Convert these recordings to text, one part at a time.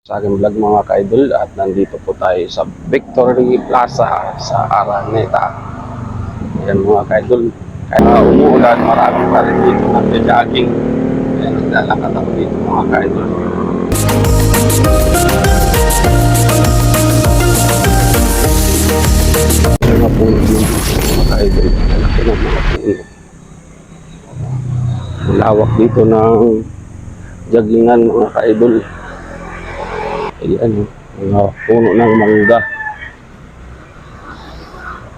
Sa aking vlog mga ka-idol at nandito po tayo sa Victory Plaza sa Araneta. Ayan mga ka-idol, kaya umuulan, marami pa rin dito nagja-jogging. Ayan, naglalakad ako dito mga ka-idol. Ayan mga puno naman dito mga ka-idol. Malaki ng mga puno. Malawak dito ng joggingan mga ka-idol. Ayan, mga puno ng mangga.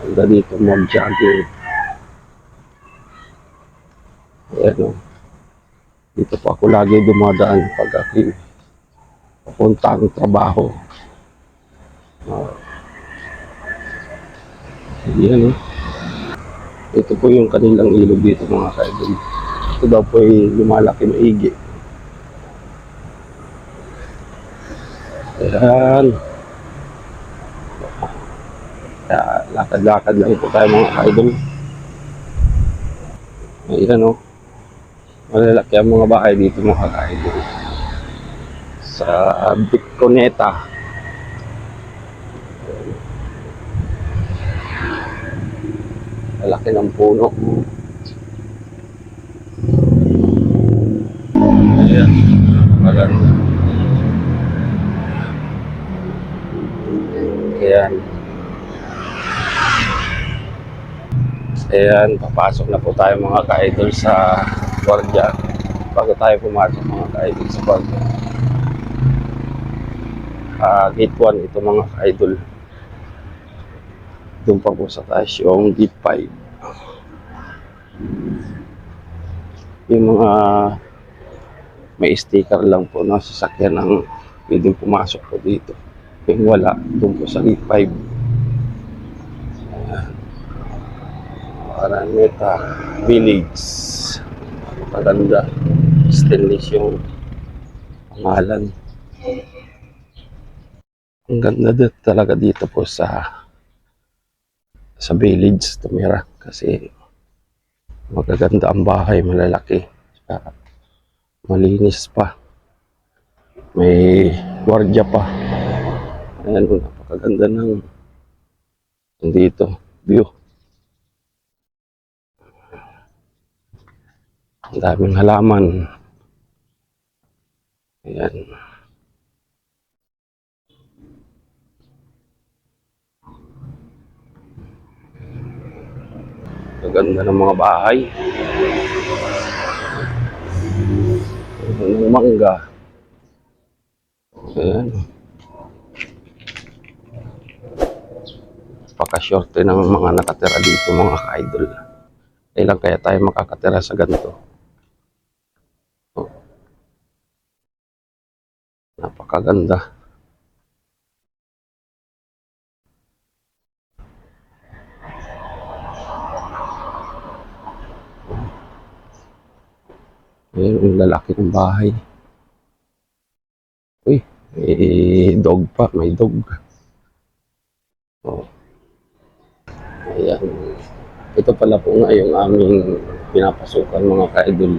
Handa dito mag-jogging. Ayan o. Dito po ako lagi dumadaan pag aking papunta ang trabaho. Ayan o. Ito po yung kanilang ilog dito mga kaidol. Ito daw po ay lumalaki maigi. Ayan. Kaya lakad-lakad lang po tayo mga kaidol. Ayan o. Malalaki ang mga bahay dito mga kaidol. Sa Bitconeta. Malaki ng puno. Ayan. Maganda. Ayan. Ayan, papasok na po tayo mga ka-idol sa Guardia. Bago tayo pumasok mga ka-idol sa Guardia. Gate 1 ito mga ka-idol. Doon pa po sa taas yung gate 5. Yung mga may sticker lang po na sasakyan ang pwedeng pumasok po dito. Yung wala, doon po sa gate 5. Araneta Village. Maganda. Stainless yung pangalan. Ang ganda din talaga dito po sa village tumira kasi magaganda ang bahay, malalaki. Malinis pa. May gwardiya pa. Ayan, napakaganda ng dito view. Ang daming halaman. Ayan. Maganda ng mga bahay. Ng mangga. Ayan. Paka-shorte ng mga nakatira dito mga ka-idol. Kailan kaya tayo makakatira sa ganito? Oh, napakaganda. Ayan, yung lalaki ng bahay. Uy, may dog pa, may dog. Oh. Ayan. Ito pala po nga yung aming pinapasukan mga ka-idol.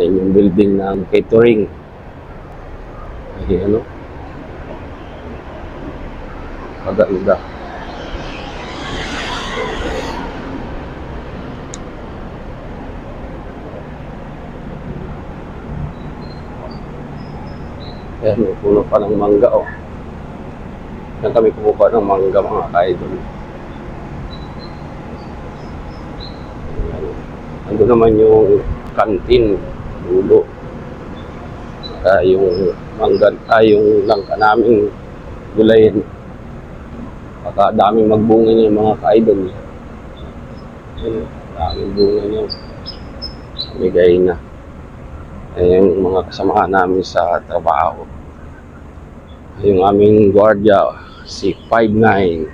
Ayan yung building ng catering. Ayan o. Maganda. Ayan, may puno pa ng mangga o. Yan kami kumukuha ng mangga mga ka-idol. Ando naman yung kantin, dulo. Yung mangga, yung langka naming gulayin. Baka daming magbunga niya mga ka-idol. Daming bunga niya. Bigay na. Yung mga kasama namin sa trabaho. Yung aming gwardiya, si 59.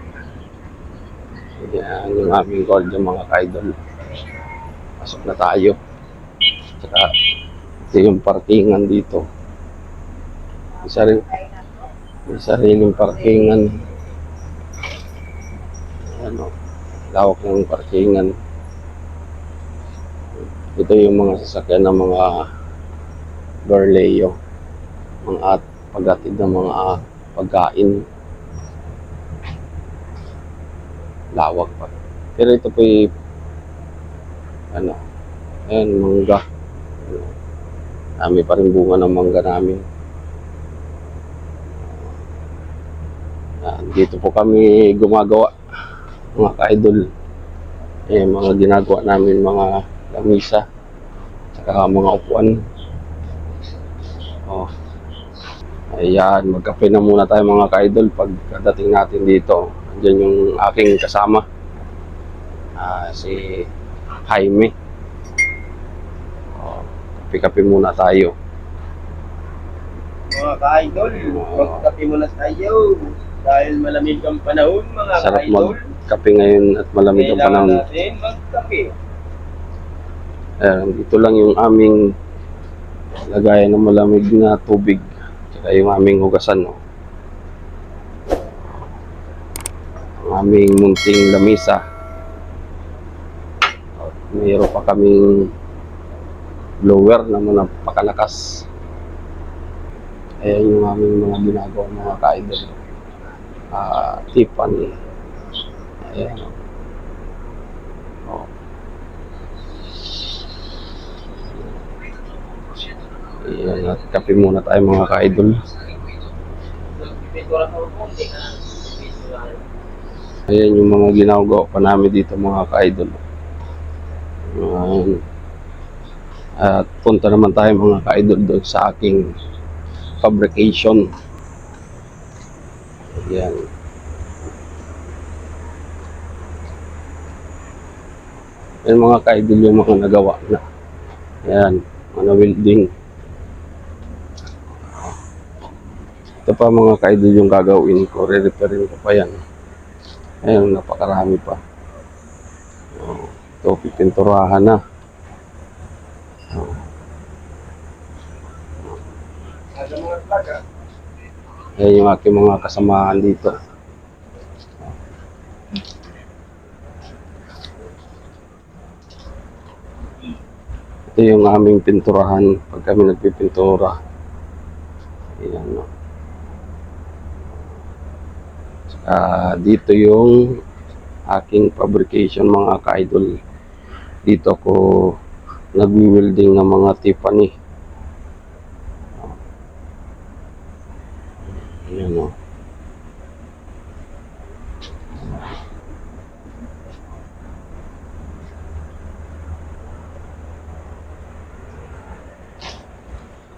Yan yung aming gwardiya mga ka-idol. Pasok na tayo. Saka ito yung parkingan dito. May sariling parkingan. Ano, lawak ng parkingan. Ito yung mga sasakyan ng mga Berleo, mga paghatid ng mga pagkain. Lawak pa. Pero ito po ano, ayan, mangga. Dami pa rin bunga ng mangga namin. Dito po kami gumagawa, mga ka-idol. Mga ginagawa namin, mga lamisa, saka mga upuan. Ayan, magkape na muna tayo mga ka-idol pagdating natin dito. Andiyan yung aking kasama, si Jaime. Kape-kape muna tayo. Mga ka-idol, magkape muna tayo. Dahil malamig ang panahon, mga Sarap ka-idol. magkape ngayon at malamig ang panahon. Kailangan natin magkape. Dito lang yung aming lagayan ng malamig na tubig. Tsaka yung aming hugasan. Ang aming munting lamisa. Mayroon pa kaming blower na napakalakas. Ayan yung aming mga ginagawa, mga ka-idol. Tiffany. Ayan. Ayan, at kape muna tayo mga ka-idol. Ayan yung mga ginagawa pa namin dito mga ka-idol. At punta naman tayo mga ka-idol doon sa aking fabrication. Ayan. Ayan mga ka-idol yung mga nagawa na. Ayan, mga welding. Ito pa mga ka-idol yung gagawin ko. Re-repairin ko pa yan. Ayan, napakarami pa. Ito, pipinturahan na. Ayan yung aking mga kasamahan dito. Ito yung aming pinturahan pag kami nagpipintura. Ayan. Dito yung aking fabrication mga ka-idol. Dito ako nagwi-welding ng mga Tiffany. Ayan o.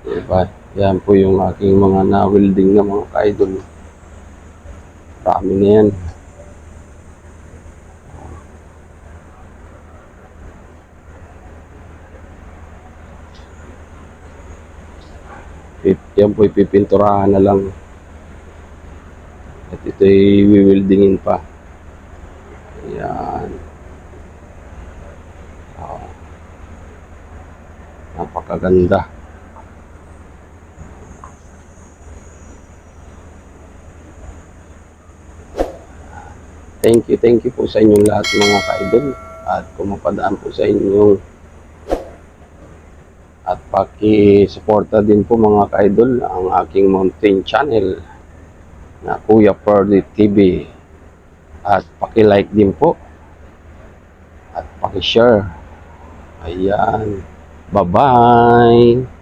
Diba? Yan po yung aking mga na-welding na mga ka-idol. Dami na yan. Yan po ipipinturahan na lang. At ito ay wiwildingin pa. Ayan. Napakaganda. Thank you po sa inyong lahat mga ka-idol. At kung mapadaan po sa inyong at paki-suporta din po mga ka-idol ang aking mountain channel na Kuya Ferdy TV. At paki-like din po. At paki-share. Ayan. Bye-bye.